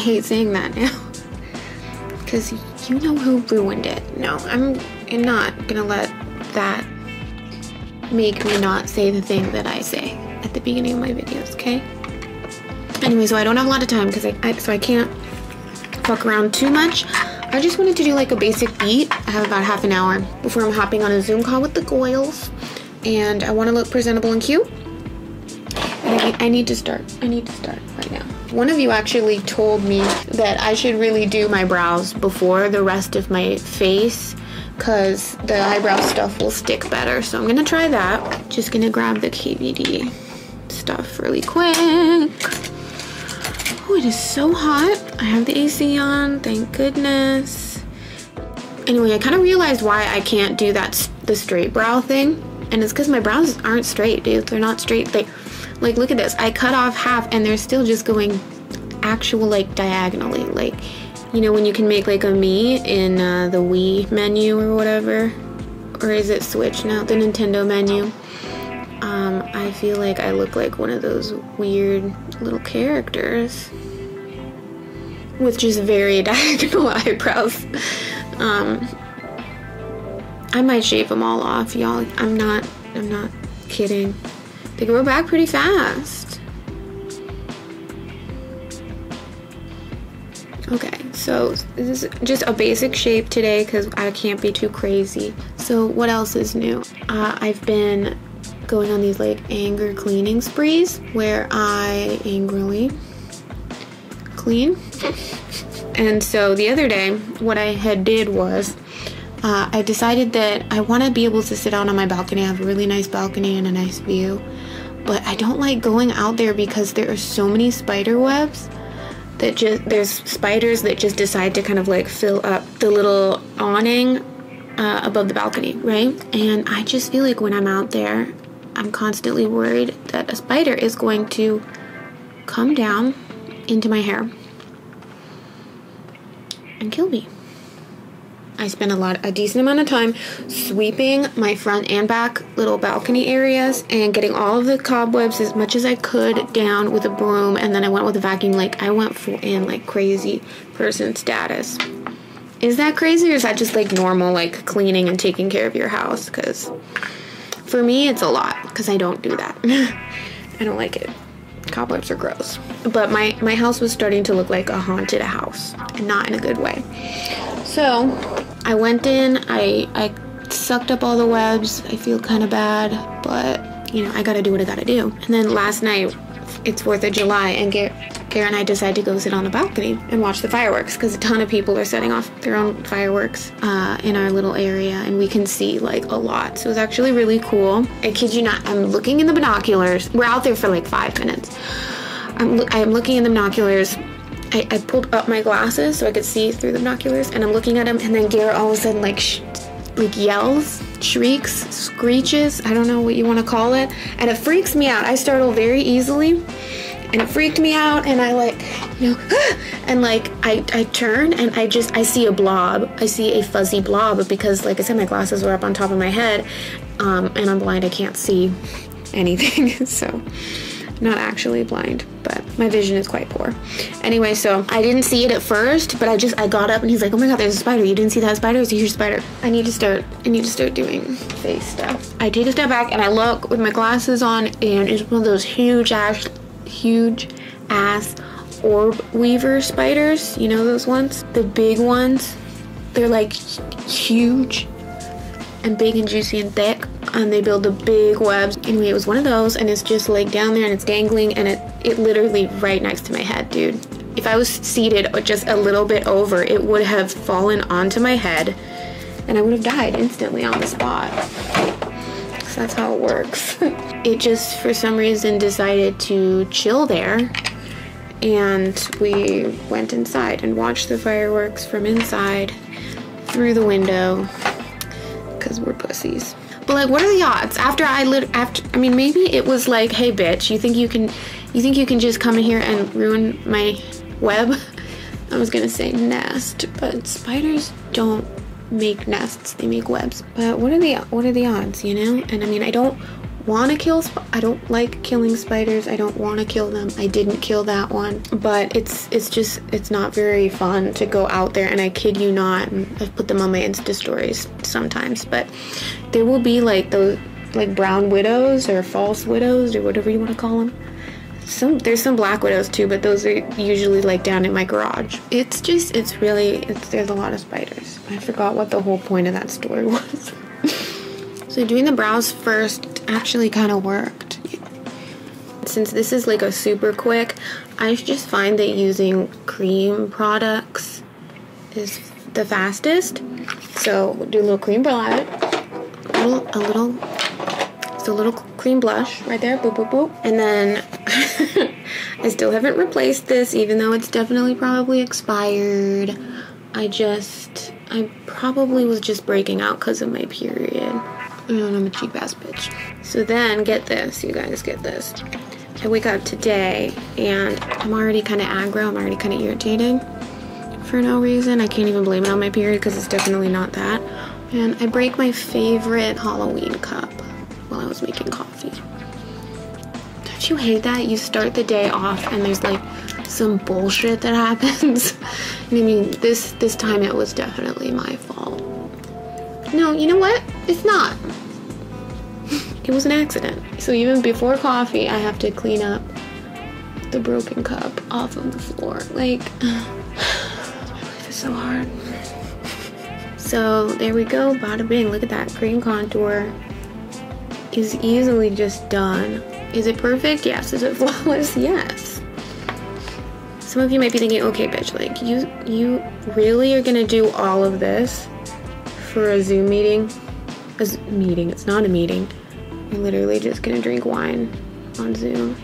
hate saying that now. Because you know who ruined it. No, I'm not gonna let that make me not say the thing that I say at the beginning of my videos, okay? Anyway, so I don't have a lot of time because I can't fuck around too much. I just wanted to do like a basic beat. I have about half an hour before I'm hopping on a Zoom call with the goyles, and I want to look presentable and cute. And I need to start right now. One of you actually told me that I should really do my brows before the rest of my face, because the eyebrow stuff will stick better. So I'm gonna try that. Just gonna grab the KVD stuff really quick. Oh, it is so hot. I have the AC on, thank goodness. Anyway, I kind of realized why I can't do the straight brow thing. And it's because my brows aren't straight, dude. They're not straight. Like, look at this. I cut off half and they're still just going actual, like, diagonally. Like, you know, when you can make, like, a me in the Wii menu or whatever. Or is it Switch now? The Nintendo menu. I feel like I look like one of those weird little characters with just very diagonal eyebrows. I might shave them all off, y'all. I'm not kidding. They grow back pretty fast. Okay, so this is just a basic shape today because I can't be too crazy. So what else is new? I've been going on these like anger cleaning sprees where I angrily clean. And so the other day, what I had did was I decided that I want to be able to sit out on my balcony. I have a really nice balcony and a nice view, but I don't like going out there because there are so many spider webs that there's spiders that just decide to kind of like fill up the little awning above the balcony, right? And I just feel like when I'm out there, I'm constantly worried that a spider is going to come down into my hair and kill me. I spent a decent amount of time sweeping my front and back little balcony areas and getting all of the cobwebs as much as I could down with a broom, and then I went with a vacuum. Like, I went full in like crazy person status. Is that crazy, or is that just like normal, like cleaning and taking care of your house? Because for me, it's a lot because I don't do that. I don't like it. Cobwebs are gross. But my house was starting to look like a haunted house, and not in a good way. So I went in, I sucked up all the webs. I feel kind of bad, but you know, I gotta do what I gotta do. And then last night, it's 4th of July, and Gare and I decided to go sit on the balcony and watch the fireworks because a ton of people are setting off their own fireworks in our little area, and we can see like a lot. So it was actually really cool. I kid you not, I'm looking in the binoculars. We're out there for like 5 minutes. I'm looking in the binoculars. I pulled up my glasses so I could see through the binoculars, and I'm looking at him, and then Gare all of a sudden like yells, shrieks, screeches, I don't know what you want to call it, and it freaks me out. I startle very easily, and it freaked me out, and I like, you know, and like I turn and I see a blob. I see a fuzzy blob because, like I said, my glasses were up on top of my head, and I'm blind. I can't see anything, so not actually blind, but my vision is quite poor. Anyway, so I didn't see it at first, but I got up and he's like, oh my god, there's a spider. You didn't see that spider? It's a huge spider. I need to start doing face stuff. I take a step back and I look with my glasses on, and it's one of those huge ass orb weaver spiders. You know those ones? The big ones. They're like huge and big and juicy and thick, and they build the big webs. Anyway, it was one of those, and it's just like down there and it's dangling, and it literally right next to my head, dude. If I was seated just a little bit over, it would have fallen onto my head and I would have died instantly on the spot. So that's how it works. It just for some reason decided to chill there, and we went inside and watched the fireworks from inside through the window because we're pussies. But like, what are the odds? I mean, maybe it was like, hey bitch, you think you can just come in here and ruin my web? I was gonna say nest, but spiders don't make nests, they make webs. But what are the odds, you know? And I mean, I don't want to kill, I don't like killing spiders. I don't want to kill them. I didn't kill that one, but it's not very fun to go out there, and I kid you not, I've put them on my Insta stories sometimes, but there will be like those like brown widows or false widows or whatever you want to call them. There's some black widows too, but those are usually like down in my garage. There's a lot of spiders. I forgot what the whole point of that story was. So doing the brows first actually kind of worked. Since this is like a super quick, I just find that using cream products is the fastest. So we'll do a little cream blush, a little cream blush right there, boop, boop, boop. And then I still haven't replaced this, even though it's definitely probably expired. I probably was just breaking out because of my period. And I'm a cheap ass bitch. So then, get this, you guys, get this. I wake up today and I'm already kind of aggro, I'm already kind of irritated for no reason. I can't even blame it on my period because it's definitely not that. And I break my favorite Halloween cup while I was making coffee. Don't you hate that? You start the day off and there's like some bullshit that happens. And I mean, this time it was definitely my fault. No, you know what? It's not. It was an accident. So even before coffee, I have to clean up the broken cup off of the floor. Like, life is so hard. So there we go, bada bing. Look at that, cream contour is easily just done. Is it perfect? Yes. Is it flawless? Yes. Some of you might be thinking, okay, bitch, like you really are gonna do all of this for a Zoom meeting? It's not a meeting. You're literally just gonna drink wine on Zoom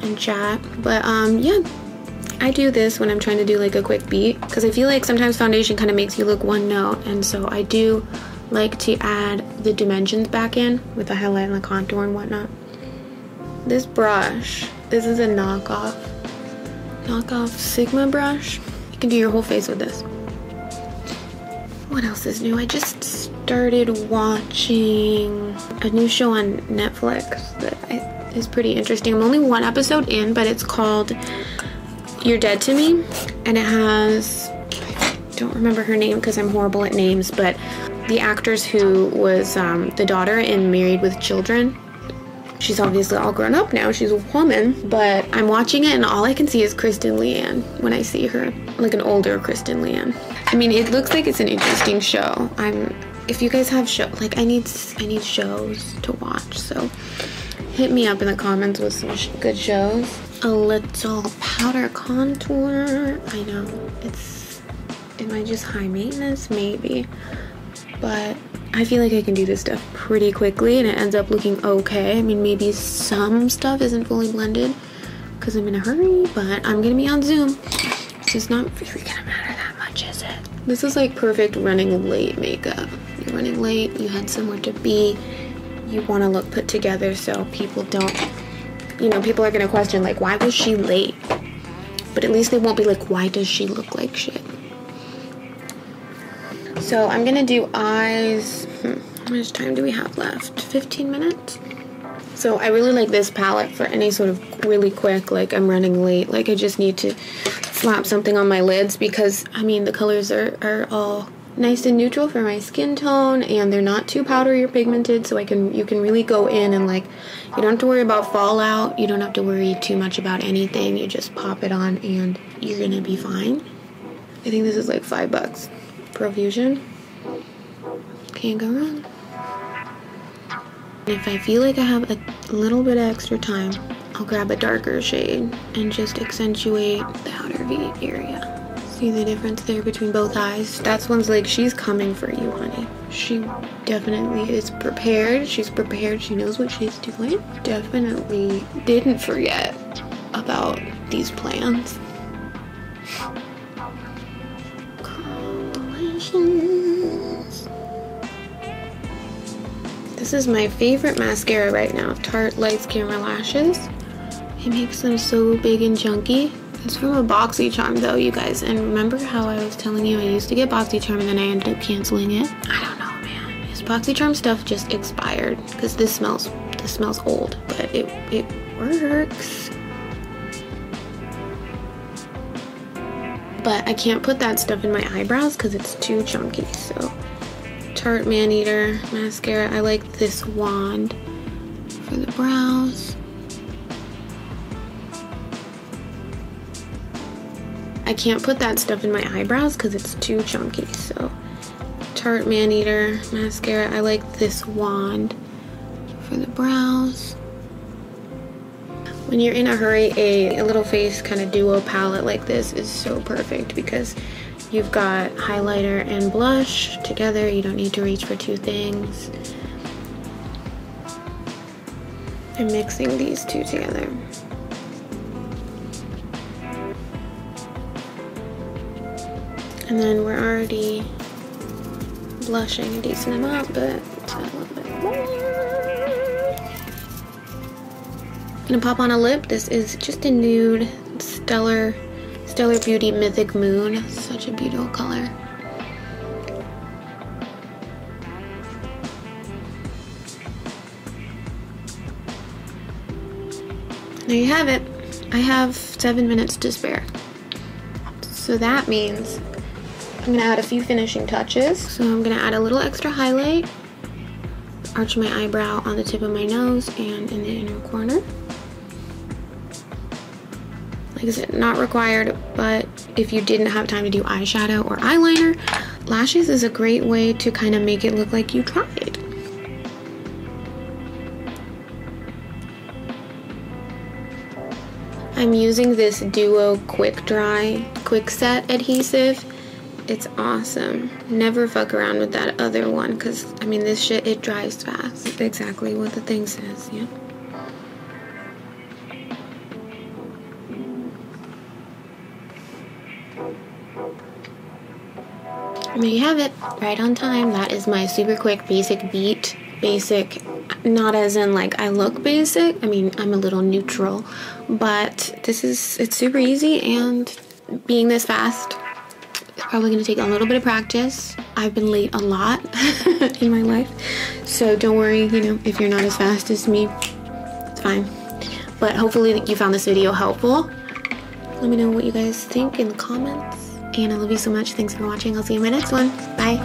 and chat. But yeah, I do this when I'm trying to do like a quick beat, because I feel like sometimes foundation kind of makes you look one note, and so I do like to add the dimensions back in with the highlight and the contour and whatnot. This brush, this is a knockoff Sigma brush. You can do your whole face with this. What else is new? I just started watching a new show on Netflix that is pretty interesting. I'm only one episode in, but it's called You're Dead to Me, and it has, I don't remember her name because I'm horrible at names, but the actress who was the daughter in Married with Children. She's obviously all grown up now, she's a woman, but I'm watching it and all I can see is Kristen Leanne when I see her, like an older Kristen Leanne. I mean, it looks like it's an interesting show. If you guys have like I need shows to watch, so hit me up in the comments with some good shows. A little powder contour. I know, am I just high maintenance? Maybe, but I feel like I can do this stuff pretty quickly and it ends up looking okay. I mean, maybe some stuff isn't fully blended because I'm in a hurry, but I'm gonna be on Zoom. It's just not really gonna matter that much, is it? This is like perfect running late makeup. You're running late, you had somewhere to be, you wanna look put together so people don't, people are gonna question like, why was she late? But at least they won't be like, why does she look like shit? So I'm gonna do eyes. How much time do we have left? 15 minutes? So I really like this palette for any sort of really quick, like I'm running late, like I just need to slap something on my lids, because I mean the colors are all nice and neutral for my skin tone, and they're not too powdery or pigmented, so you can really go in and like, you don't have to worry about fallout, you don't have to worry too much about anything, you just pop it on and you're gonna be fine. I think this is like $5. Profusion. Can't go wrong. If I feel like I have a little bit of extra time, I'll grab a darker shade and just accentuate the outer V area. See the difference there between both eyes? That's one's like, she's coming for you, honey. She definitely is prepared. She's prepared. She knows what she's doing. Definitely didn't forget about these plans. This is my favorite mascara right now, Tarte Lights Camera Lashes. It makes them so big and chunky. It's from a BoxyCharm though, you guys. And remember how I was telling you I used to get BoxyCharm and then I ended up canceling it? I don't know, man. It's This BoxyCharm stuff just expired because this smells old, but it works. But I can't put that stuff in my eyebrows because it's too chunky. So Tarte Maneater mascara. I like this wand for the brows. I can't put that stuff in my eyebrows because it's too chunky. So Tarte Maneater mascara. I like this wand for the brows. When you're in a hurry, a little face kind of duo palette like this is so perfect because you've got highlighter and blush together. You don't need to reach for two things. I'm mixing these two together. And then we're already blushing a decent amount, but a little bit more. I'm gonna pop on a lip. This is just a nude Stellar Beauty Mythic Moon. Such a beautiful color. There you have it. I have 7 minutes to spare. So that means I'm gonna add a few finishing touches. So I'm gonna add a little extra highlight, arch my eyebrow on the tip of my nose and in the inner corner. Like I said, not required, but if you didn't have time to do eyeshadow or eyeliner, lashes is a great way to kind of make it look like you tried. I'm using this Duo Quick Dry Quick Set adhesive. It's awesome. Never fuck around with that other one because, I mean, this shit, it dries fast. It's exactly what the thing says, yeah. And there you have it, right on time. That is my super quick basic beat. Basic, not as in like I look basic. I mean, I'm a little neutral, but it's super easy, and being this fast, it's probably gonna take a little bit of practice. I've been late a lot in my life, so don't worry, you know, if you're not as fast as me, it's fine. But hopefully you found this video helpful. Let me know what you guys think in the comments. And I love you so much. Thanks for watching. I'll see you in my next one. Bye.